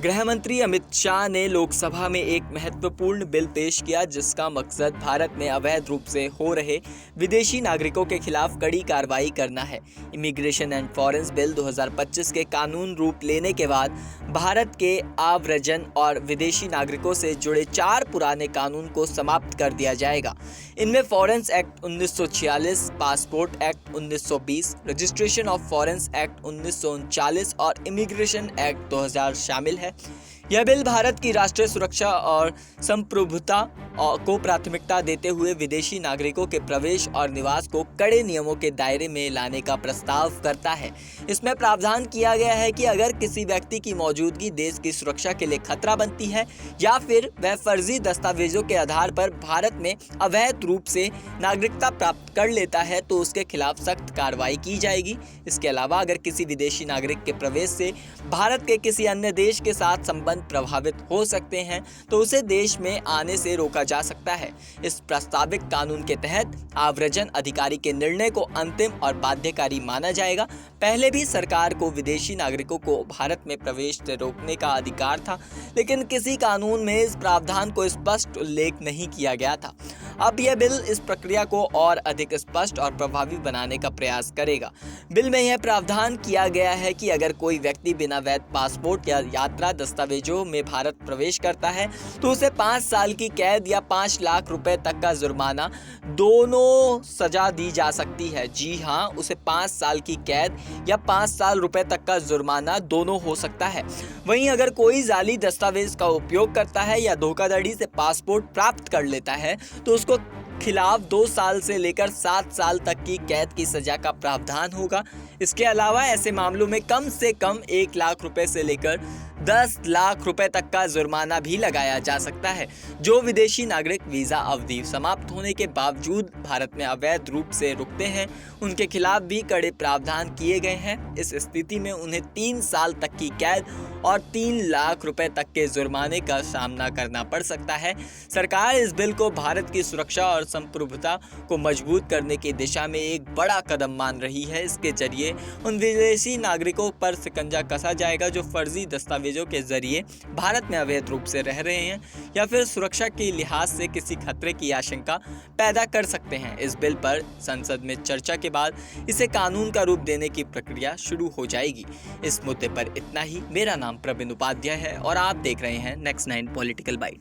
गृह मंत्री अमित शाह ने लोकसभा में एक महत्वपूर्ण बिल पेश किया जिसका मकसद भारत में अवैध रूप से हो रहे विदेशी नागरिकों के खिलाफ कड़ी कार्रवाई करना है। इमिग्रेशन एंड फॉरेन बिल 2025 के कानून रूप लेने के बाद भारत के आव्रजन और विदेशी नागरिकों से जुड़े 4 पुराने कानून को समाप्त कर दिया जाएगा। इनमें foreign act 1946, passport act 1920, registration of foreign act 1939 और इमिग्रेशन एक्ट 2000 शामिल है। यह बिल भारत की राष्ट्रीय सुरक्षा और संप्रभुता को प्राथमिकता देते हुए विदेशी नागरिकों के प्रवेश और निवास को कड़े नियमों के दायरे में लाने का प्रस्ताव करता है। इसमें प्रावधान किया गया है कि अगर किसी व्यक्ति की मौजूदगी देश की सुरक्षा के लिए खतरा बनती है या फिर वह फर्जी दस्तावेजों के आधार पर भारत में अवैध रूप से नागरिकता प्राप्त कर लेता है तो उसके खिलाफ सख्त कार्रवाई की जाएगी। इसके अलावा अगर किसी विदेशी नागरिक के प्रवेश से भारत के किसी अन्य देश के साथ संबंध प्रभावित हो सकते हैं तो उसे देश में आने से रोका जा सकता है। इस प्रस्तावित कानून के तहत आव्रजन अधिकारी के निर्णय को अंतिम और बाध्यकारी माना जाएगा। पहले भी सरकार को विदेशी नागरिकों को भारत में प्रवेश से रोकने का अधिकार था, लेकिन किसी कानून में इस प्रावधान को स्पष्ट उल्लेख नहीं किया गया था। अब यह बिल इस प्रक्रिया को और अधिक स्पष्ट और प्रभावी बनाने का प्रयास करेगा। बिल में यह प्रावधान किया गया है कि अगर कोई व्यक्ति बिना वैध पासपोर्ट या यात्रा दस्तावेजों में भारत प्रवेश करता है तो उसे 5 साल की कैद या 5 लाख रुपए तक का जुर्माना दोनों सजा दी जा सकती है। जी हाँ, उसे 5 साल की कैद या 5 साल रुपए तक का जुर्माना दोनों हो सकता है। वहीं अगर कोई जाली दस्तावेज का उपयोग करता है या धोखाधड़ी से पासपोर्ट प्राप्त कर लेता है तो उसको खिलाफ 2 साल से लेकर 7 साल तक की कैद की सजा का प्रावधान होगा। इसके अलावा ऐसे मामलों में कम से कम 1 लाख रुपए से लेकर 10 लाख रुपए तक का जुर्माना भी लगाया जा सकता है। जो विदेशी नागरिक वीजा अवधि समाप्त होने के बावजूद भारत में अवैध रूप से रुकते हैं उनके खिलाफ भी कड़े प्रावधान किए गए हैं। इस स्थिति में उन्हें 3 साल तक की कैद और 3 लाख रुपए तक के जुर्माने का सामना करना पड़ सकता है। सरकार इस बिल को भारत की सुरक्षा और संप्रभुता को मजबूत करने की दिशा में एक बड़ा कदम मान रही है। इसके जरिए उन विदेशी नागरिकों पर शिकंजा कसा जाएगा जो फर्जी दस्तावेजों के जरिए भारत में अवैध रूप से रह रहे हैं या फिर सुरक्षा के लिहाज से किसी खतरे की आशंका पैदा कर सकते हैं। इस बिल पर संसद में चर्चा के बाद इसे कानून का रूप देने की प्रक्रिया शुरू हो जाएगी। इस मुद्दे पर इतना ही। मेरा नाम प्रवीण उपाध्याय है और आप देख रहे हैं नेक्स्ट 9 पॉलिटिकल बाइट।